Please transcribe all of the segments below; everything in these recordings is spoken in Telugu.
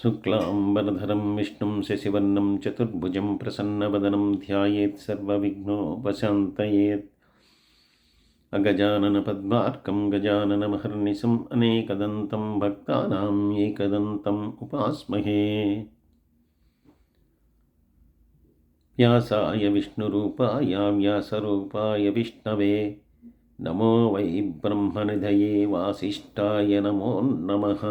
శుక్లాంబరధరం విష్ణుం శశివర్ణం చతుర్భుజం ప్రసన్నవదనం ధ్యాయేత్ సర్వవిఘ్నోపశాంతయేత్. అగజానన పద్మార్కం గజాననమహర్నిశం అనేకదంతం భక్తానాం ఏకదంతం ఉపాస్మహే. వ్యాసాయ విష్ణురూపాయ వ్యాసరూపాయ విష్ణవే నమో వై బ్రహ్మనిధయే వాసిష్ఠాయ నమో నమః.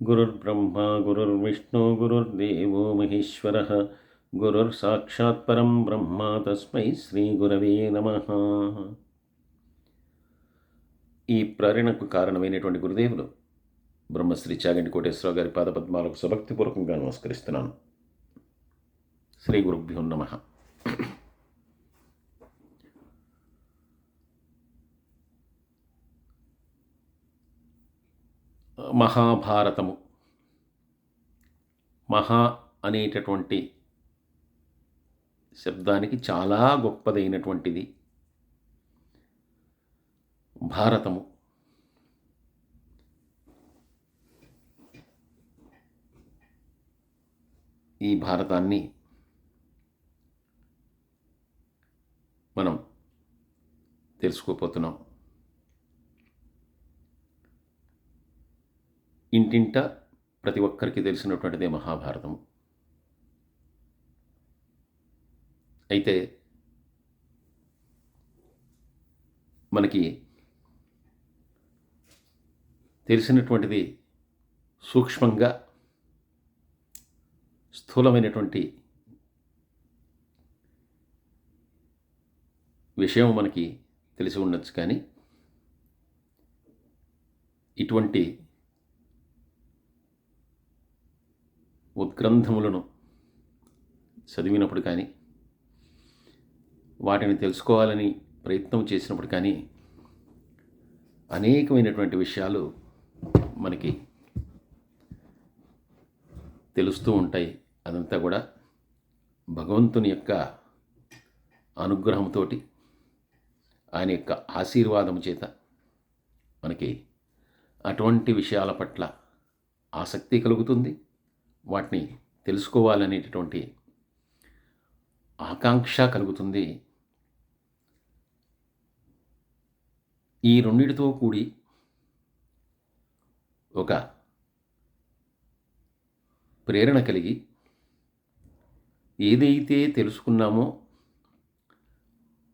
గురుర్బ్రహ్మా గురుర్విష్ణు గురుర్దేవో మహేశ్వరః గురుర్సాక్షాత్ పరం బ్రహ్మ తస్మై శ్రీ గురవే నమః. ఈ ప్రేరణకు కారణమైనటువంటి గురుదేవులు బ్రహ్మశ్రీ చాగంటి కోటేశ్వరరావు గారి పాదపద్మాలకు సుభక్తిపూర్వకంగా నమస్కరిస్తున్నాను. శ్రీ గురుభ్యో నమః. మహాభారతము, మహా అనేటటువంటి శబ్దానికి చాలా గొప్పదైనటువంటిది భారతము. ఈ భారతాన్ని మనం తెలుసుకోపోతున్నాం. ఇంటింట ప్రతి ఒక్కరికి తెలిసినటువంటిదే మహాభారతం. అయితే మనకి తెలిసినటువంటిది సూక్ష్మంగా స్థూలమైనటువంటి విషయం మనకి తెలిసి ఉండొచ్చు, కానీ ఇటువంటి ఉద్గ్రంథములను చదివినప్పుడు కానీ, వాటిని తెలుసుకోవాలని ప్రయత్నం చేసినప్పుడు కానీ అనేకమైనటువంటి విషయాలు మనకి తెలుస్తూ ఉంటాయి. అదంతా కూడా భగవంతుని యొక్క అనుగ్రహంతో, ఆయన యొక్క ఆశీర్వాదం చేత మనకి అటువంటి విషయాల పట్ల ఆసక్తి కలుగుతుంది. వాటిని తెలుసుకోవాలనేటటువంటి ఆకాంక్ష కలుగుతుంది. ఈ రెండిటితో కూడి ఒక ప్రేరణ కలిగి ఏదైతే తెలుసుకున్నామో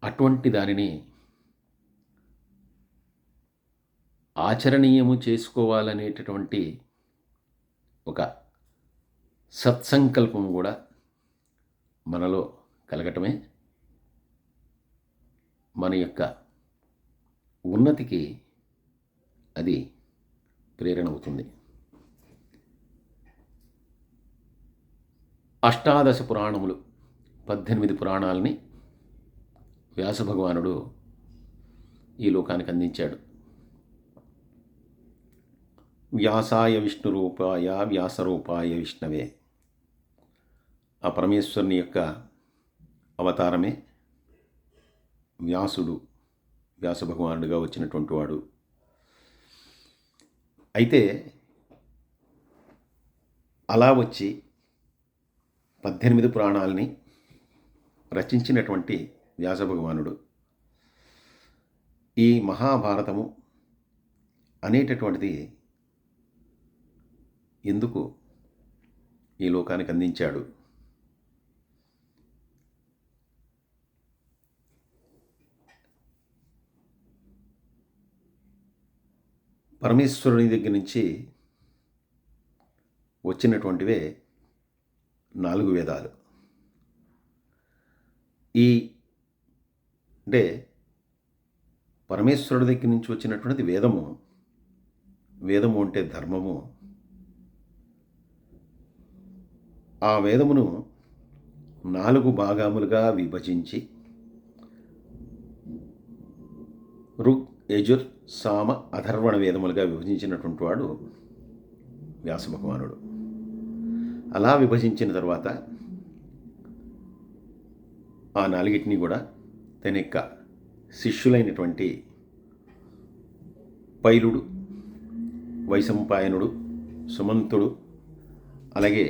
అటువంటి దానిని ఆచరణీయము చేసుకోవాలనేటటువంటి ఒక సత్సంకల్పం కూడా మనలో కలగటమే మన యొక్క ఉన్నతికి అది ప్రేరణ అవుతుంది. అష్టాదశ పురాణములు, 18 పురాణాలని వ్యాస భగవానుడు ఈ లోకానికి అందించాడు. వ్యాసాయ విష్ణురూపాయ వ్యాసరూపాయ విష్ణవే. ఆ పరమేశ్వరుని యొక్క అవతారమే వ్యాసుడు, వ్యాస భగవానుడిగా వచ్చినటువంటి వాడు. అయితే అలా వచ్చి 18 పురాణాలని రచించినటువంటి వ్యాస భగవానుడు ఈ మహాభారతము అనేటటువంటిది ఎందుకు ఈ లోకానికి అందించాడు? పరమేశ్వరుని దగ్గర నుంచి వచ్చినటువంటివే 4 వేదాలు. అంటే పరమేశ్వరుడి దగ్గర నుంచి వచ్చినటువంటిది వేదము. వేదము అంటే ధర్మము. ఆ వేదమును 4 భాగములుగా విభజించి ఋగ్, యజుర్, సామ, అథర్వణ వేదములుగా విభజించినటువంటి వాడు వ్యాస భగవానుడు. అలా విభజించిన తర్వాత ఆ 4టిని కూడా తన యొక్క శిష్యులైనటువంటి పైలుడు, వైశంపాయనుడు, సుమంతుడు, అలాగే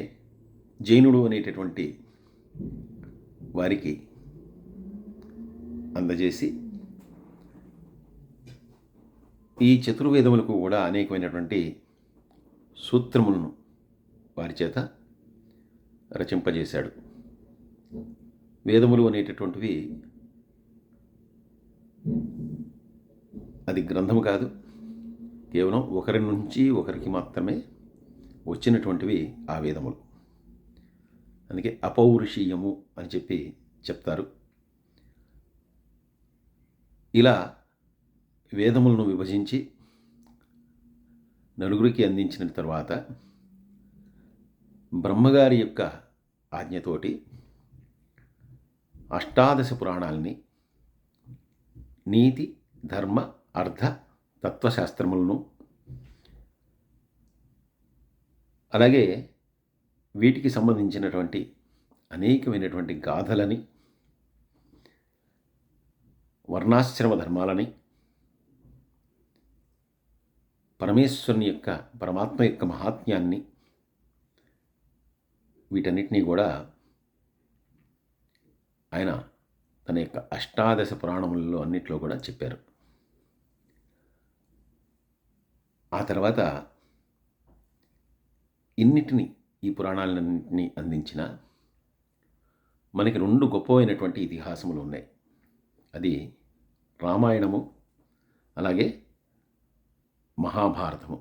జైనుడు అనేటటువంటి వారికి అందజేసి ఈ చతుర్వేదములకు కూడా అనేకమైనటువంటి సూత్రములను వారి చేత రచింపజేశాడు. వేదములు అనేటటువంటివి అది గ్రంథము కాదు, కేవలం ఒకరి నుంచి ఒకరికి మాత్రమే వచ్చినటువంటివి ఆ వేదములు. అందుకే అపౌరుషీయము అని చెప్పి చెప్తారు. ఇలా వేదములను విభజించి నలుగురికి అందించిన తర్వాత బ్రహ్మగారి యొక్క ఆజ్ఞతోటి అష్టాదశ పురాణాలని, నీతి, ధర్మ, అర్థ, తత్వశాస్త్రములను, అలాగే వీటికి సంబంధించినటువంటి అనేకమైనటువంటి గాథలని, వర్ణాశ్రమ ధర్మాలని, పరమేశ్వరుని యొక్క, పరమాత్మ యొక్క మహాత్మ్యాన్ని, వీటన్నిటినీ కూడా ఆయన తన యొక్క అష్టాదశ పురాణములలో అన్నిట్లో కూడా చెప్పారు. ఆ తర్వాత ఇన్నిటిని, ఈ పురాణాలన్నింటినీ అందించిన మనకి 2 గొప్పవైనటువంటి ఇతిహాసములు ఉన్నాయి. అది రామాయణము, అలాగే మహాభారతము.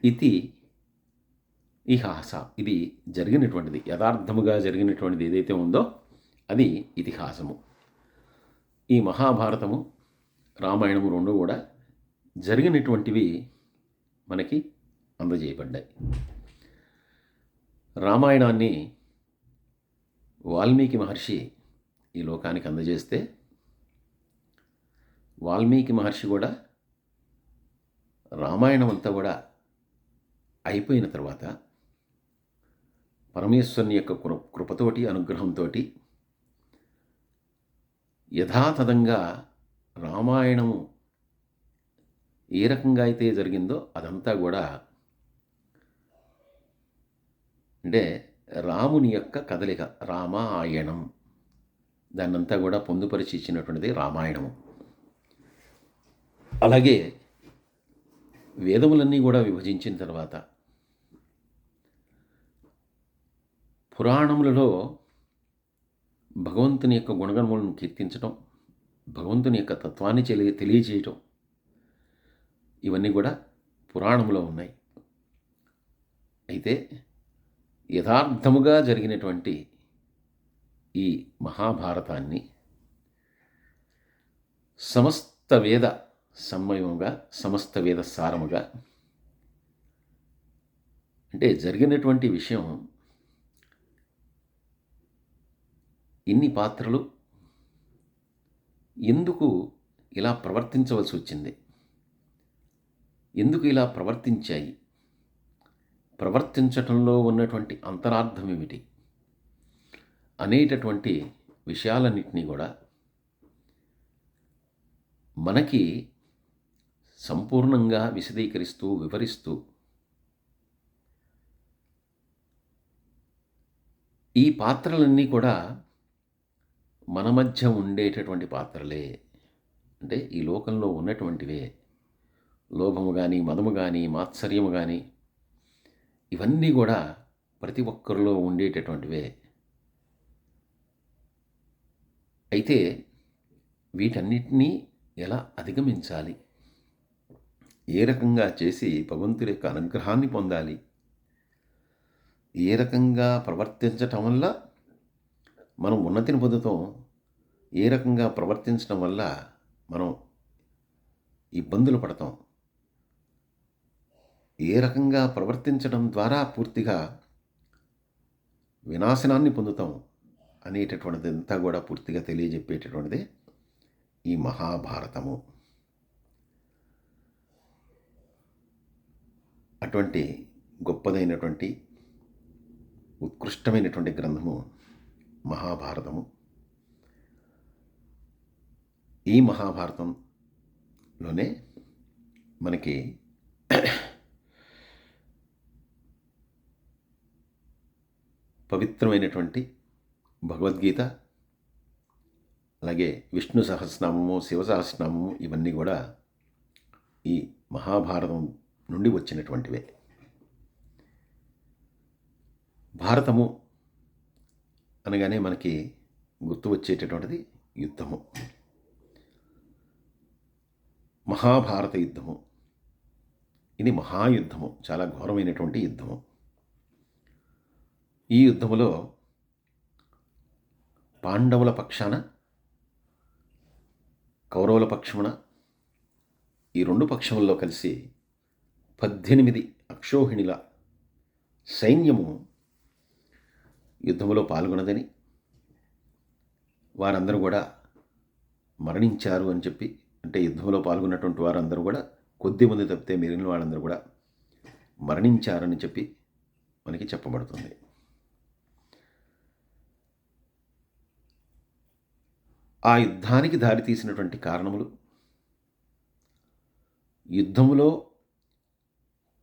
ఇతిహాస, ఇది జరిగినటువంటిది, యథార్థముగా జరిగినటువంటిది ఏదైతే ఉందో అది ఇతిహాసము. ఈ మహాభారతము, రామాయణము 2 కూడా జరిగినటువంటివి మనకి అందజేయబడ్డాయి. రామాయణాన్ని వాల్మీకి మహర్షి ఈ లోకానికి అందజేస్తే, వాల్మీకి మహర్షి కూడా రామాయణం అంతా కూడా అయిపోయిన తర్వాత పరమేశ్వరుని యొక్క కృపతోటి, అనుగ్రహంతో యథాతథంగా రామాయణము ఏ రకంగా అయితే జరిగిందో అదంతా కూడా, అంటే రాముని యొక్క కదలిక, రామాయణం, దాన్నంతా కూడా పొందుపరిచి ఇచ్చినటువంటిది రామాయణము. అలాగే వేదములన్నీ కూడా విభజించిన తర్వాత పురాణములలో భగవంతుని యొక్క గుణగణములను కీర్తించటం, భగవంతుని యొక్క తత్వాన్ని తెలియజేయటం, ఇవన్నీ కూడా పురాణములో ఉన్నాయి. అయితే యథార్థముగా జరిగినటువంటి ఈ మహాభారతాన్ని సమస్త వేద సమ్మయముగా, సమస్త వేద సారముగా, అంటే జరిగినటువంటి విషయం, ఇన్ని పాత్రలు ఎందుకు ఇలా ప్రవర్తించవలసి వచ్చింది, ఎందుకు ఇలా ప్రవర్తించాయి, ప్రవర్తించటంలో ఉన్నటువంటి అంతరార్థం ఏమిటి అనేటటువంటి విషయాలన్నింటినీ కూడా మనకి సంపూర్ణంగా విశదీకరిస్తూ, వివరిస్తూ ఈ పాత్రలన్నీ కూడా మన మధ్య ఉండేటటువంటి పాత్రలే, అంటే ఈ లోకంలో ఉన్నటువంటివే. లోభము కానీ, మదము కానీ, మాత్సర్యము కానీ, ఇవన్నీ కూడా ప్రతి ఒక్కరిలో ఉండేటటువంటివే. అయితే వీటన్నిటినీ ఎలా అధిగమించాలి, ఏ రకంగా చేసి భగవంతుడి యొక్క అనుగ్రహాన్ని పొందాలి, ఏ రకంగా ప్రవర్తించటం వల్ల మనం ఉన్నతిని పొందుతాం, ఏ రకంగా ప్రవర్తించడం వల్ల మనం ఇబ్బందులు పడతాం, ఏ రకంగా ప్రవర్తించడం ద్వారా పూర్తిగా వినాశనాన్ని పొందుతాం అనేటటువంటిది అంతా కూడా పూర్తిగా తెలియజెప్పేటటువంటిది ఈ మహాభారతము. అటువంటి గొప్పదైనటువంటి ఉత్కృష్టమైనటువంటి గ్రంథము మహాభారతము. ఈ మహాభారతంలోనే మనకి పవిత్రమైనటువంటి భగవద్గీత, అలాగే విష్ణు సహస్రనామము, శివ సహస్రనామము ఇవన్నీ కూడా ఈ మహాభారతం నుండి వచ్చినటువంటివే. భారతము అనగానే మనకి గుర్తు వచ్చేటటువంటిది యుద్ధము, మహాభారత యుద్ధము. ఇది మహాయుద్ధము, చాలా ఘోరమైనటువంటి యుద్ధము. ఈ యుద్ధములో పాండవుల పక్షాన, కౌరవుల పక్షమున, ఈ రెండు పక్షముల్లో కలిసి 18 అక్షోహిణుల సైన్యము యుద్ధములో పాల్గొన్నదని, వారందరూ కూడా మరణించారు అని చెప్పి, అంటే యుద్ధంలో పాల్గొన్నటువంటి వారందరూ కూడా కొద్దిమంది తప్పితే మిగిలిన వాళ్ళందరూ కూడా మరణించారని చెప్పి మనకి చెప్పబడుతుంది. ఆ యుద్ధానికి దారితీసినటువంటి కారణములు, యుద్ధములో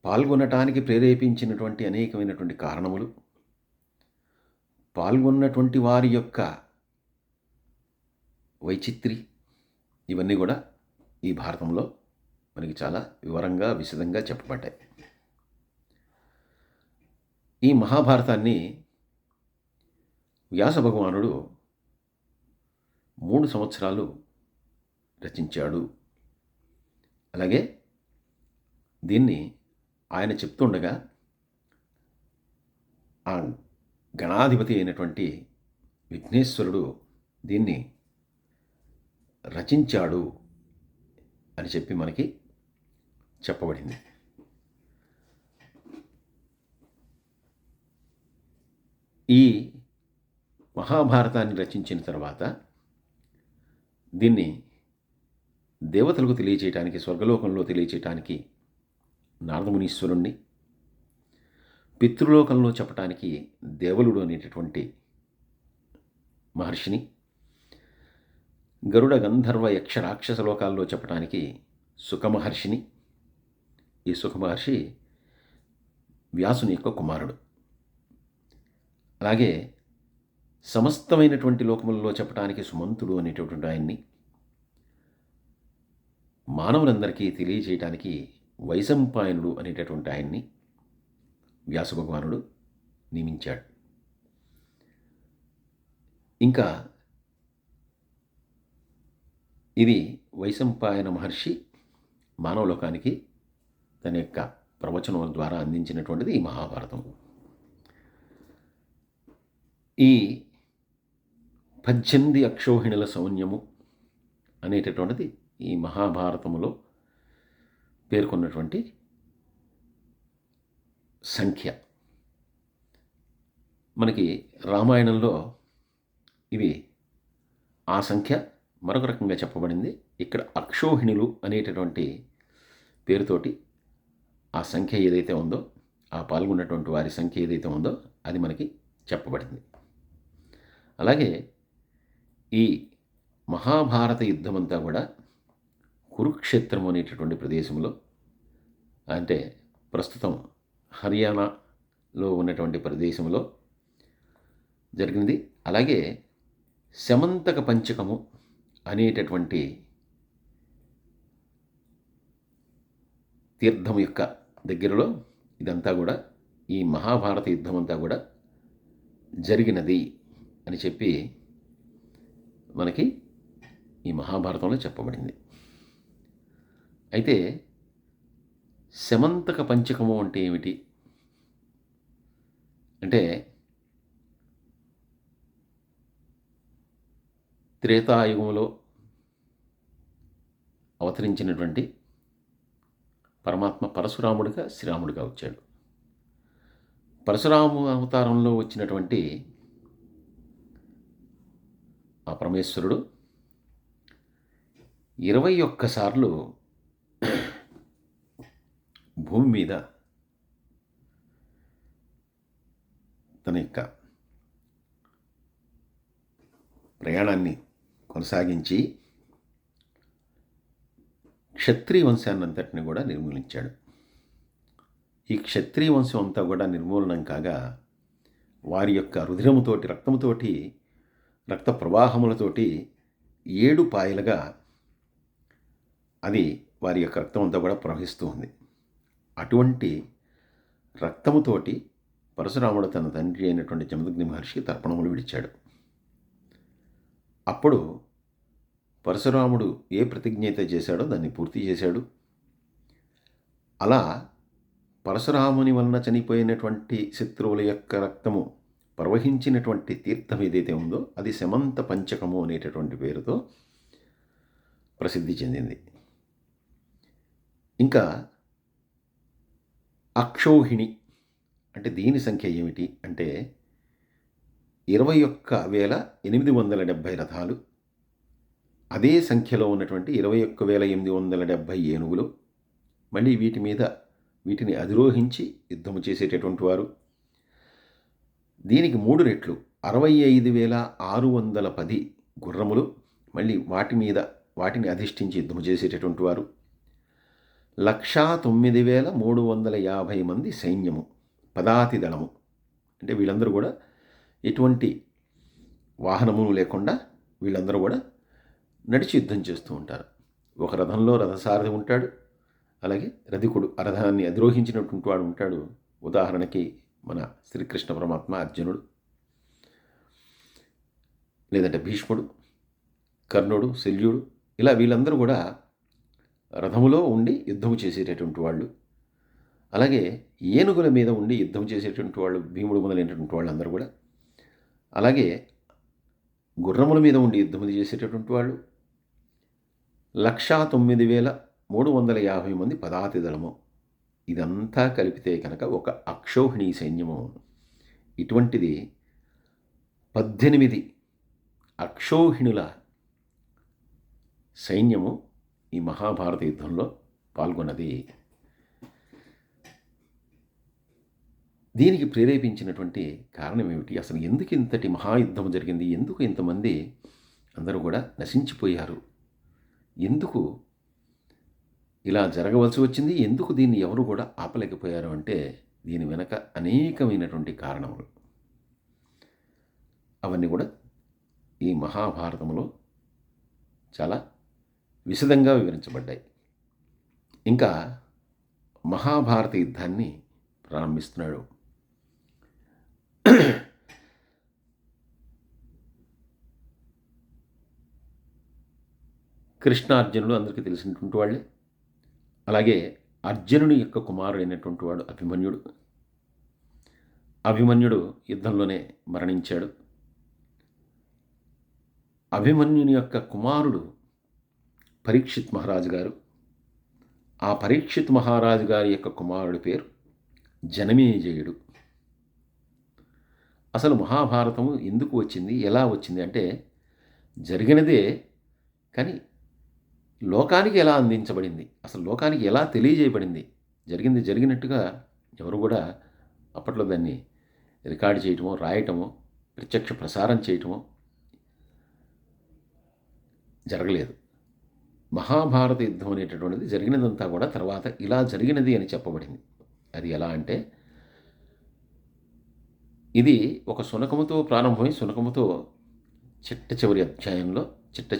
పాల్గొనటానికి ప్రేరేపించినటువంటి అనేకమైనటువంటి కారణములు, పాల్గొన్నటువంటి వారి యొక్క వైచిత్రి, ఇవన్నీ కూడా ఈ భారతంలో మనకి చాలా వివరంగా విశదంగా చెప్పబడ్డాయి. ఈ మహాభారతాన్ని వ్యాస భగవానుడు 3 సంవత్సరాలు రచించాడు. అలాగే దీన్ని ఆయన చెప్తుండగా ఆ గణాధిపతి అయినటువంటి విఘ్నేశ్వరుడు దీన్ని రచించాడు అని చెప్పి మనకి చెప్పబడింది. ఈ మహాభారతాన్ని రచించిన తర్వాత దీన్ని దేవతలకు తెలియచేయటానికి, స్వర్గలోకంలో తెలియచేయటానికి నారదమునీశ్వరుణ్ణి, పితృలోకంలో చెప్పటానికి దేవలుడు అనేటటువంటి మహర్షిని, గరుడ గంధర్వ యక్ష రాక్షస లోకాల్లో చెప్పటానికి సుఖమహర్షిని. ఈ సుఖమహర్షి వ్యాసుని యొక్క కుమారుడు. అలాగే సమస్తమైనటువంటి లోకములలో చెప్పటానికి సుమంతుడు అనేటటువంటి ఆయన్ని, మానవులందరికీ తెలియజేయటానికి వైశంపాయనుడు అనేటటువంటి ఆయన్ని వ్యాస భగవానుడు నియమించాడు. ఇంకా ఇది వైశంపాయన మహర్షి మానవలోకానికి తన యొక్క ప్రవచనం ద్వారా అందించినటువంటిది ఈ మహాభారతం. ఈ 18 అక్షోహిణుల సౌన్యము అనేటటువంటిది ఈ మహాభారతములో పేర్కొన్నటువంటి సంఖ్య. మనకి రామాయణంలో ఇవి ఆ సంఖ్య మరొక రకంగా చెప్పబడింది. ఇక్కడ అక్షోహిణులు అనేటటువంటి పేరుతోటి ఆ సంఖ్య ఏదైతే ఉందో, ఆ పాల్గొన్నటువంటి వారి సంఖ్య ఏదైతే ఉందో అది మనకి చెప్పబడింది. అలాగే ఈ మహాభారత యుద్ధమంతా కూడా కురుక్షేత్రం అనేటటువంటి ప్రదేశంలో, అంటే ప్రస్తుతం హర్యానాలో ఉన్నటువంటి ప్రదేశంలో జరిగింది. అలాగే శమంతక పంచకము అనేటటువంటి తీర్థం యొక్క దగ్గరలో ఇదంతా కూడా, ఈ మహాభారత యుద్ధం అంతా కూడా జరిగినది అని చెప్పి మనకి ఈ మహాభారతంలో చెప్పబడింది. అయితే శమంతక పంచకము అంటే ఏమిటి అంటే, త్రేతాయుగంలో అవతరించినటువంటి పరమాత్మ పరశురాముడిగా శ్రీరాముడిగా వచ్చాడు. పరశురాము అవతారంలో వచ్చినటువంటి ఆ పరమేశ్వరుడు 21 సార్లు భూమి మీద తన యొక్క ప్రయాణాన్ని కొనసాగించి క్షత్రియ వంశాన్నంతటిని కూడా నిర్మూలించాడు. ఈ క్షత్రియ వంశం అంతా కూడా నిర్మూలనం కాగా వారి యొక్క రుధిరముతోటి, రక్తముతోటి, రక్త ప్రవాహములతోటి 7 పాయలుగా అది వారి యొక్క రక్తం అంతా కూడా ప్రవహిస్తూ ఉంది. అటువంటి రక్తముతోటి పరశురాముడు తన తండ్రి అయినటువంటి జమదగ్ని మహర్షికి తర్పణములు విడిచాడు. అప్పుడు పరశురాముడు ఏ ప్రతిజ్ఞ అయితే చేశాడో దాన్ని పూర్తి చేశాడు. అలా పరశురాముని వలన చనిపోయినటువంటి శత్రువుల యొక్క రక్తము ప్రవహించినటువంటి తీర్థం ఏదైతే ఉందో అది శమంత పంచకము అనేటటువంటి పేరుతో ప్రసిద్ధి చెందింది. ఇంకా అక్షౌహిణి అంటే దీని సంఖ్య ఏమిటి అంటే 21,870 రథాలు, అదే సంఖ్యలో ఉన్నటువంటి 21,870 ఏనుగులు, మళ్ళీ వీటిని అధిరోహించి యుద్ధము చేసేటటువంటి వారు. దీనికి 3 రెట్లు 65,610 గుర్రములు, మళ్ళీ వాటిని అధిష్ఠించి యుద్ధము చేసేటటువంటి వారు. 1,09,350 మంది సైన్యము, పదాతి దళము. అంటే వీళ్ళందరూ కూడా ఎటువంటి వాహనము లేకుండా వీళ్ళందరూ కూడా నడిచి యుద్ధం చేస్తూ ఉంటారు. ఒక రథంలో రథసారథి ఉంటాడు, అలాగే రథికుడు రథాన్ని అధిరోహించినటువంటి వాడు ఉంటాడు. ఉదాహరణకి మన శ్రీకృష్ణ పరమాత్మ, అర్జునుడు, లేదంటే భీష్ముడు, కర్ణుడు, శల్యుడు, ఇలా వీళ్ళందరూ కూడా రథములో ఉండి యుద్ధం చేసేటటువంటి వాళ్ళు. అలాగే ఏనుగుల మీద ఉండి యుద్ధం చేసేటువంటి వాళ్ళు భీముడు మొదలైనటువంటి వాళ్ళందరూ కూడా. అలాగే గుర్రముల మీద ఉండి యుద్ధం చేసేటటువంటి వాళ్ళు 1,09,350 మంది పదాతి దళము. ఇదంతా కలిపితే కనుక ఒక అక్షౌహిణీ సైన్యము. ఇటువంటిది 18 అక్షౌహిణుల సైన్యము ఈ మహాభారత యుద్ధంలో పాల్గొన్నది. దీనికి ప్రేరేపించినటువంటి కారణం ఏమిటి? అసలు ఎందుకు ఇంతటి మహాయుద్ధం జరిగింది? ఎందుకు ఇంతమంది అందరూ కూడా నశించిపోయారు? ఎందుకు ఇలా జరగవలసి వచ్చింది? ఎందుకు దీన్ని ఎవరు కూడా ఆపలేకపోయారు అంటే దీని వెనక అనేకమైనటువంటి కారణములు. అవన్నీ కూడా ఈ మహాభారతంలో చాలా విశదంగా వివరించబడ్డాయి. ఇంకా మహాభారత యుద్ధాన్ని ప్రారంభిస్తున్నాడు. కృష్ణార్జునుడు అందరికీ తెలిసినటువంటి వాళ్ళే. అలాగే అర్జునుని యొక్క కుమారుడైనటువంటి వాడు అభిమన్యుడు. అభిమన్యుడు యుద్ధంలోనే మరణించాడు. అభిమన్యుని యొక్క కుమారుడు పరీక్షిత్ మహారాజు గారు. ఆ పరీక్షిత్ మహారాజు గారి యొక్క కుమారుడి పేరు జనమేజయుడు. అసలు మహాభారతము ఎందుకు వచ్చింది, ఎలా వచ్చింది అంటే జరిగినదే, కానీ లోకానికి ఎలా అందించబడింది, అసలు లోకానికి ఎలా తెలియజేయబడింది, జరిగింది జరిగినట్టుగా ఎవరు కూడా అప్పట్లో దాన్ని రికార్డు చేయటమో, రాయటమో, ప్రత్యక్ష ప్రసారం చేయటమో జరగలేదు. మహాభారత యుద్ధం అనేటటువంటిది జరిగినదంతా కూడా తర్వాత ఇలా జరిగినది అని చెప్పబడింది. అది ఎలా అంటే ఇది ఒక శునకముతో ప్రారంభమై శునకముతో చిట్ట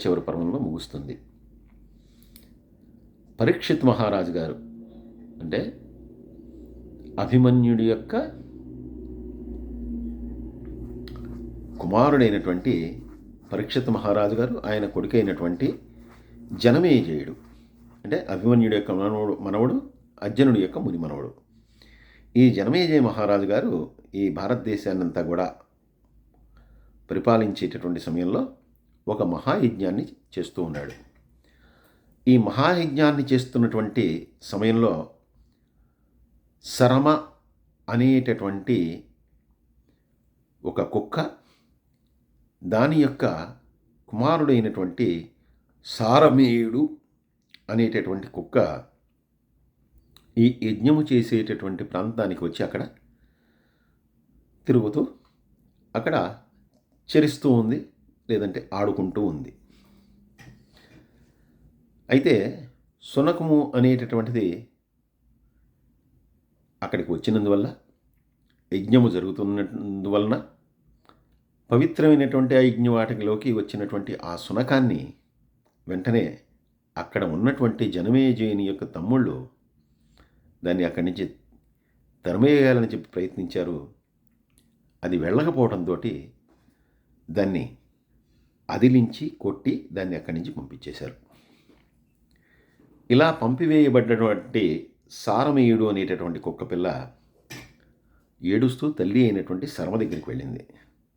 చివరి పర్వంలో ముగుస్తుంది. పరీక్షిత్ మహారాజు గారు అంటే అభిమన్యుడి యొక్క కుమారుడైనటువంటి పరీక్షిత్ మహారాజు గారు, ఆయన కొడుకైనటువంటి జనమేజయుడు అంటే అభిమన్యుడి యొక్క మనవడు, అర్జునుడి యొక్క ముని మనవడు. ఈ జనమేజయ మహారాజు గారు ఈ భారతదేశాన్నంతా కూడా పరిపాలించేటటువంటి సమయంలో ఒక మహాయజ్ఞాన్ని చేస్తూ ఉన్నాడు. ఈ మహాయజ్ఞాన్ని చేస్తున్నటువంటి సమయంలో శరమ అనేటటువంటి ఒక కుక్క, దాని యొక్క కుమారుడైనటువంటి సారమేయుడు అనేటటువంటి కుక్క ఈ యజ్ఞము చేసేటటువంటి ప్రాంతానికి వచ్చి అక్కడ తిరుగుతూ అక్కడ చరిస్తూ ఉంది, లేదంటే ఆడుకుంటూ ఉంది. అయితే శునకము అనేటటువంటిది అక్కడికి వచ్చినందువల్ల యజ్ఞము జరుగుతున్నందువలన పవిత్రమైనటువంటి ఆ యజ్ఞవాటికలోకి వచ్చినటువంటి ఆ శునకాన్ని వెంటనే అక్కడ ఉన్నటువంటి జనమేజయుని యొక్క తమ్ముళ్ళు దాన్ని అక్కడి నుంచి తరిమేయాలని చెప్పి ప్రయత్నించారు. అది వెళ్ళకపోవడంతో దాన్ని అదిలించి కొట్టి దాన్ని అక్కడి నుంచి పంపించేశారు. ఇలా పంపివేయబడ్డటువంటి సారమేయుడు అనేటటువంటి కుక్కపిల్ల ఏడుస్తూ తల్లి అయినటువంటి శర్మ దగ్గరికి వెళ్ళింది.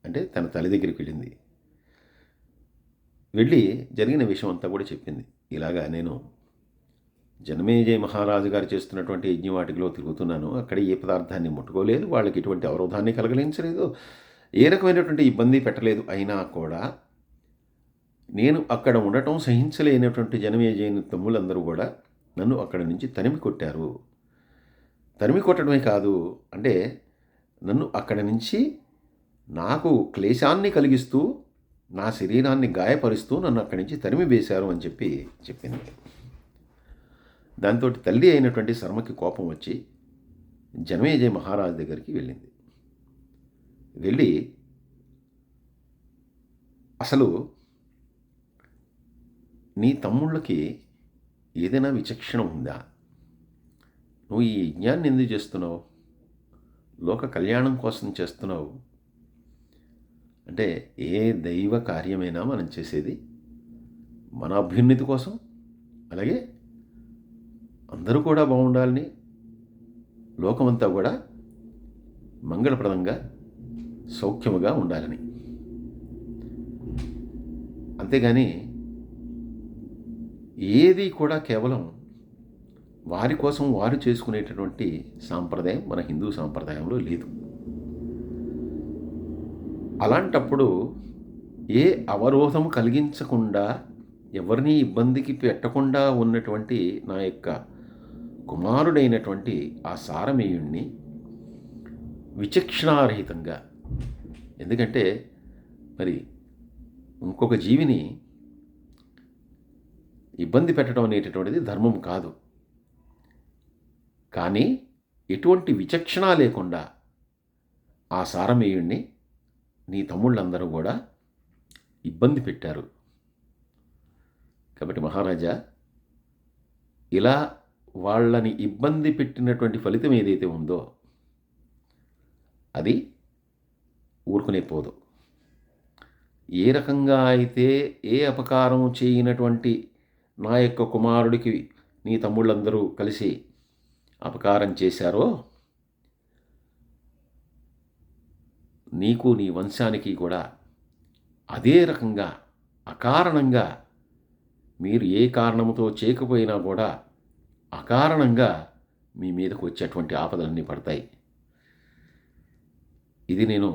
అంటే తన తల్లి దగ్గరికి వెళ్ళింది. వెళ్ళి జరిగిన విషయం అంతా కూడా చెప్పింది. ఇలాగా నేను జనమేజయ మహారాజు గారు చేస్తున్నటువంటి యజ్ఞవాటికలో తిరుగుతున్నాను. అక్కడ ఏ పదార్థాన్ని ముట్టుకోలేదు, వాళ్ళకి ఎటువంటి అవరోధాన్ని కలగలించలేదు, ఏ రకమైనటువంటి ఇబ్బంది పెట్టలేదు. అయినా కూడా నేను అక్కడ ఉండటం సహించలేనటువంటి జనమేజయుని తమ్ముళ్ళందరూ కూడా నన్ను అక్కడ నుంచి తరిమి కొట్టారు. తరిమి కొట్టడమే కాదు, అంటే నన్ను అక్కడ నుంచి నాకు క్లేశాన్ని కలిగిస్తూ నా శరీరాన్ని గాయపరుస్తూ నన్ను అక్కడి నుంచి తరిమి వేశారు అని చెప్పి చెప్పింది. దాంతో తల్లి అయినటువంటి శర్మకి కోపం వచ్చి జనమేజయ మహారాజు దగ్గరికి వెళ్ళింది. వెళ్ళి అసలు నీ తమ్ముళ్ళకి ఏదైనా విచక్షణ ఉందా? నువ్వు ఈ యజ్ఞాన్ని ఎందుకు చేస్తున్నావు? లోక కళ్యాణం కోసం చేస్తున్నావు. అంటే ఏ దైవ కార్యమైనా మనం చేసేది మన అభ్యున్నతి కోసం, అలాగే అందరూ కూడా బాగుండాలని, లోకమంతా కూడా మంగళప్రదంగా సౌఖ్యముగా ఉండాలని. అంతేగాని ఏది కూడా కేవలం వారి కోసం వారు చేసుకునేటటువంటి సాంప్రదాయం మన హిందూ సాంప్రదాయంలో లేదు. అలాంటప్పుడు ఏ అవరోధము కలిగించకుండా, ఎవరిని ఇబ్బందికి పెట్టకుండా ఉన్నటువంటి నా యొక్క కుమారుడైనటువంటి ఆ సారమేయుణ్ణి విచక్షణారహితంగా, ఎందుకంటే మరి ఇంకొక జీవిని ఇబ్బంది పెట్టడం అనేటటువంటిది ధర్మం కాదు. కానీ ఎటువంటి విచక్షణ లేకుండా ఆ సారమేయుణ్ణి నీ తమ్ముళ్ళందరూ కూడా ఇబ్బంది పెట్టారు. కాబట్టి మహారాజా, ఇలా వాళ్ళని ఇబ్బంది పెట్టినటువంటి ఫలితం ఏదైతే ఉందో అది ఊరుకునే పోదు. ఏ రకంగా అయితే ఏ అపకారం చేయనటువంటి నా యొక్క కుమారుడికి నీ తమ్ముళ్ళందరూ కలిసి అపకారం చేశారో, నీకు నీ వంశానికి కూడా అదే రకంగా అకారణంగా, మీరు ఏ కారణముతో చేయకపోయినా కూడా అకారణంగా మీ మీదకు వచ్చేటువంటి ఆపదలన్నీ పడతాయి. ఇది నేను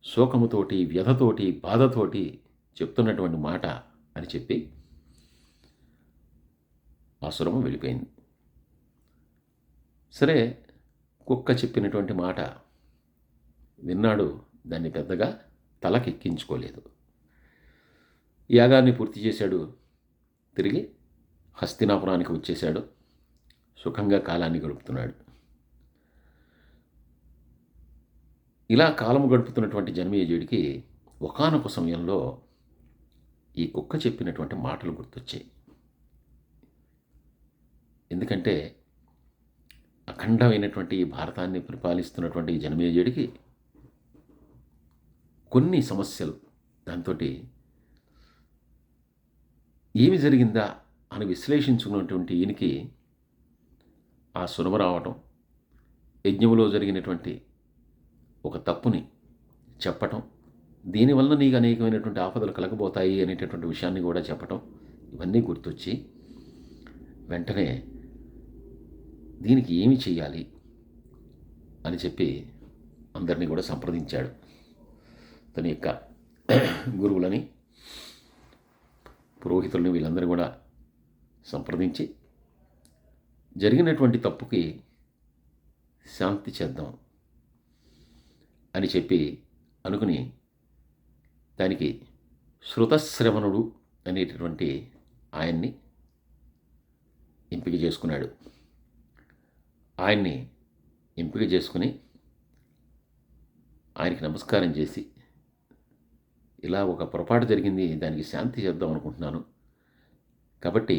శోకముతోటి, వ్యధతోటి, బాధతోటి చెప్తున్నటువంటి మాట అని చెప్పి ఆ సురమ వెళ్ళిపోయింది. సరే, కుక్క చెప్పినటువంటి మాట విన్నాడు. దాన్ని పెద్దగా తలకెక్కించుకోలేదు. యాగాన్ని పూర్తి చేశాడు. తిరిగి హస్తినాపురానికి వచ్చేశాడు. సుఖంగా కాలాన్ని గడుపుతున్నాడు. ఇలా కాలము గడుపుతున్నటువంటి జనమేజయుడికి ఒకానొక సమయంలో ఈ కుక్క చెప్పినటువంటి మాటలు గుర్తొచ్చాయి. ఎందుకంటే అఖండమైనటువంటి భారతాన్ని పరిపాలిస్తున్నటువంటి జనమేజయుడికి కొన్ని సమస్యలు, దాంతో ఏమి జరిగిందా అని విశ్లేషించుకున్నటువంటి ఈయనకి ఆ సునమ రావటం, యజ్ఞములో జరిగినటువంటి ఒక తప్పుని చెప్పటం, దీనివల్ల నీకు అనేకమైనటువంటి ఆపదలు కలగబోతాయి అనేటటువంటి విషయాన్ని కూడా చెప్పటం, ఇవన్నీ గుర్తొచ్చి వెంటనే దీనికి ఏమి చేయాలి అని చెప్పి అందరినీ కూడా సంప్రదించాడు. తన యొక్క గురువులని, పురోహితుల్ని, వీళ్ళందరూ కూడా సంప్రదించి జరిగినటువంటి తప్పుకి శాంతి చేద్దాం అని చెప్పి అనుకుని దానికి శృతశ్రవణుడు అనేటటువంటి ఆయన్ని ఎంపిక చేసుకున్నాడు. ఆయన్ని ఎంపిక చేసుకుని ఆయనకి నమస్కారం చేసి, ఇలా ఒక పొరపాటు జరిగింది, దానికి శాంతి చేద్దాం అనుకుంటున్నాను. కాబట్టి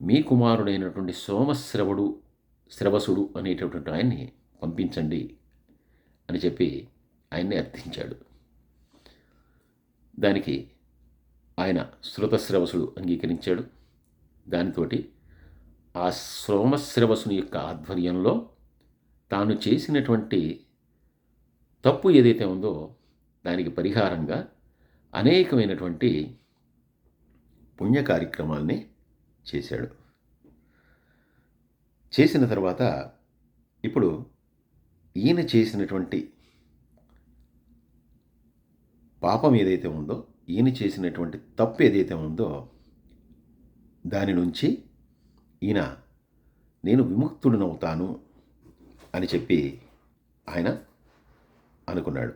మీ కుమారుడైనటువంటి శ్రవసుడు అనేటటువంటి ఆయన్ని పంపించండి అని చెప్పి ఆయన్ని అర్థించాడు. దానికి ఆయన శృతశ్రవసుడు అంగీకరించాడు. దానితోటి ఆ సోమశ్రవసుని యొక్క ఆధ్వర్యంలో తాను చేసినటువంటి తప్పు ఏదైతే ఉందో దానికి పరిహారంగా అనేకమైనటువంటి పుణ్య కార్యక్రమాల్ని చేశాడు. చేసిన తర్వాత ఇప్పుడు ఈయన చేసినటువంటి పాపం ఏదైతే ఉందో, ఈయన చేసినటువంటి తప్పు ఏదైతే ఉందో దాని నుంచి ఈయన నేను విముక్తుడినవుతాను అని చెప్పి ఆయన అనుకున్నాడు.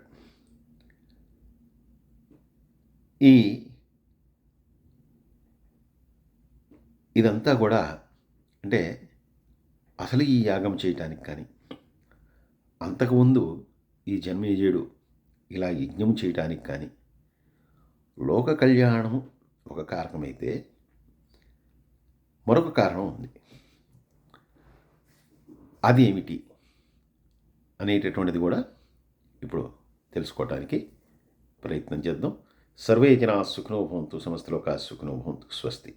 ఇదంతా కూడా అంటే అసలు ఈ యాగం చేయటానికి కానీ, అంతకుముందు ఈ జన్మేజయుడు ఇలా యజ్ఞం చేయటానికి కానీ, లోక కళ్యాణం ఒక కారణమైతే మరొక కారణం ఉంది. అది ఏమిటి అనేటటువంటిది కూడా ఇప్పుడు తెలుసుకోవటానికి ప్రయత్నం చేద్దాం. సర్వే జనా సుఖినో భవంతు, సమస్త లోకా సుఖినో భవంతు. స్వస్తి.